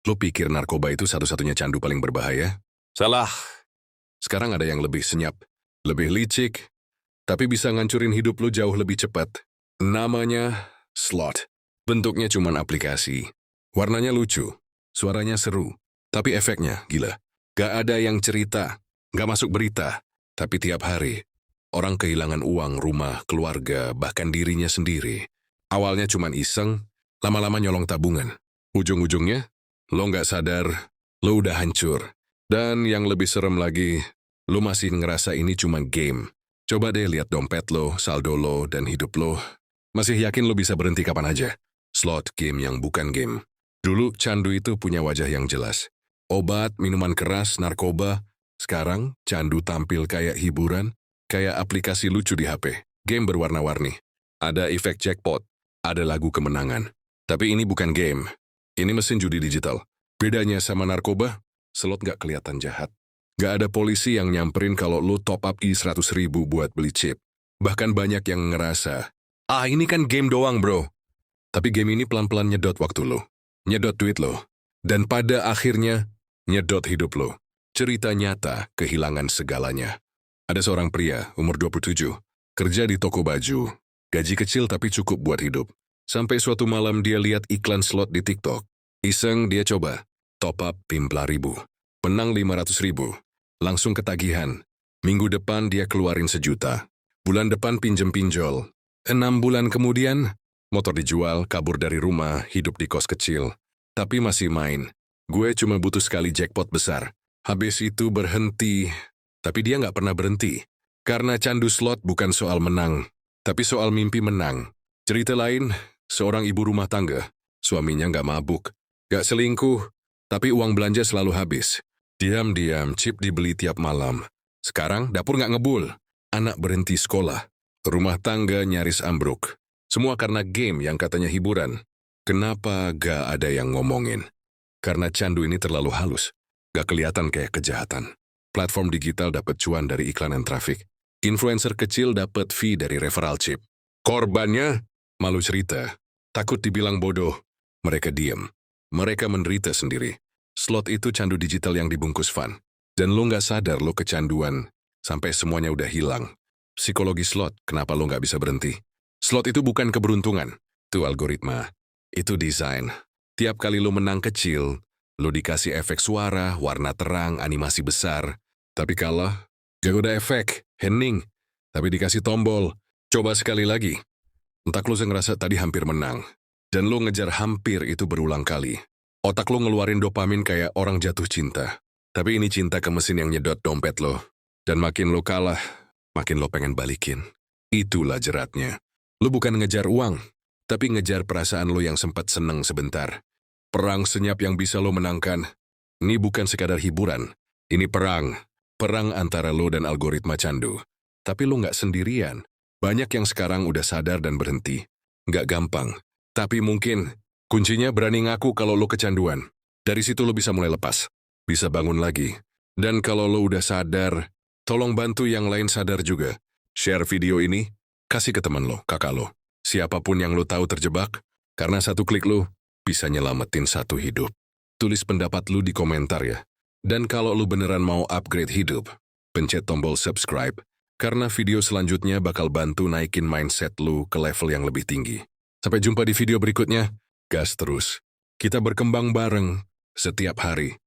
Lo pikir narkoba itu satu-satunya candu paling berbahaya? Salah. Sekarang ada yang lebih senyap, lebih licik, tapi bisa ngancurin hidup lo jauh lebih cepat. Namanya slot. Bentuknya cuman aplikasi. Warnanya lucu, suaranya seru, tapi efeknya gila. Gak ada yang cerita, gak masuk berita, tapi tiap hari orang kehilangan uang, rumah, keluarga, bahkan dirinya sendiri. Awalnya cuman iseng, lama-lama nyolong tabungan. Ujung-ujungnya, lo nggak sadar, lo udah hancur. Dan yang lebih serem lagi, lo masih ngerasa ini cuma game. Coba deh lihat dompet lo, saldo lo, dan hidup lo. Masih yakin lo bisa berhenti kapan aja? Slot game yang bukan game. Dulu candu itu punya wajah yang jelas. Obat, minuman keras, narkoba. Sekarang candu tampil kayak hiburan, kayak aplikasi lucu di HP. Game berwarna-warni. Ada efek jackpot, ada lagu kemenangan. Tapi ini bukan game. Ini mesin judi digital. Bedanya sama narkoba, slot nggak kelihatan jahat. Nggak ada polisi yang nyamperin kalau lo top up I100.000 buat beli chip. Bahkan banyak yang ngerasa, ini kan game doang bro. Tapi game ini pelan-pelan nyedot waktu lo, nyedot duit lo, dan pada akhirnya nyedot hidup lo. Cerita nyata kehilangan segalanya. Ada seorang pria, umur 27, kerja di toko baju. Gaji kecil tapi cukup buat hidup. Sampai suatu malam dia lihat iklan slot di TikTok. Iseng dia coba, top up 15.000. Menang 500.000. Langsung ketagihan. Minggu depan dia keluarin 1 juta. Bulan depan pinjem-pinjol. 6 bulan kemudian, motor dijual, kabur dari rumah, hidup di kos kecil. Tapi masih main. Gue cuma butuh sekali jackpot besar. Habis itu berhenti. Tapi dia nggak pernah berhenti. Karena candu slot bukan soal menang, tapi soal mimpi menang. Cerita lain, seorang ibu rumah tangga. Suaminya nggak mabuk, nggak selingkuh, tapi uang belanja selalu habis. Diam-diam chip dibeli tiap malam. Sekarang dapur nggak ngebul. Anak berhenti sekolah. Rumah tangga nyaris ambruk. Semua karena game yang katanya hiburan. Kenapa gak ada yang ngomongin? Karena candu ini terlalu halus. Gak kelihatan kayak kejahatan. Platform digital dapat cuan dari iklan dan trafik. Influencer kecil dapat fee dari referral chip. Korbannya malu cerita. Takut dibilang bodoh. Mereka diam. Mereka menderita sendiri. Slot itu candu digital yang dibungkus fun. Dan lo nggak sadar lo kecanduan sampai semuanya udah hilang. Psikologi slot, kenapa lo nggak bisa berhenti? Slot itu bukan keberuntungan. Itu algoritma. Itu desain. Tiap kali lo menang kecil, lo dikasih efek suara, warna terang, animasi besar. Tapi kalah, gak ada efek, hening. Tapi dikasih tombol. Coba sekali lagi. Entak lo ngerasa tadi hampir menang. Dan lo ngejar hampir itu berulang kali. Otak lo ngeluarin dopamin kayak orang jatuh cinta. Tapi ini cinta ke mesin yang nyedot dompet lo. Dan makin lo kalah, makin lo pengen balikin. Itulah jeratnya. Lo bukan ngejar uang, tapi ngejar perasaan lo yang sempat seneng sebentar. Perang senyap yang bisa lo menangkan. Ini bukan sekadar hiburan. Ini perang. Perang antara lo dan algoritma candu. Tapi lo nggak sendirian. Banyak yang sekarang udah sadar dan berhenti. Nggak gampang. Tapi mungkin kuncinya berani ngaku kalau lo kecanduan. Dari situ lo bisa mulai lepas. Bisa bangun lagi. Dan kalau lo udah sadar, tolong bantu yang lain sadar juga. Share video ini, kasih ke teman lo, kakak lo. Siapapun yang lo tahu terjebak, karena satu klik lo bisa nyelamatin satu hidup. Tulis pendapat lo di komentar ya. Dan kalau lo beneran mau upgrade hidup, pencet tombol subscribe. Karena video selanjutnya bakal bantu naikin mindset lo ke level yang lebih tinggi. Sampai jumpa di video berikutnya. Gas terus. Kita berkembang bareng setiap hari.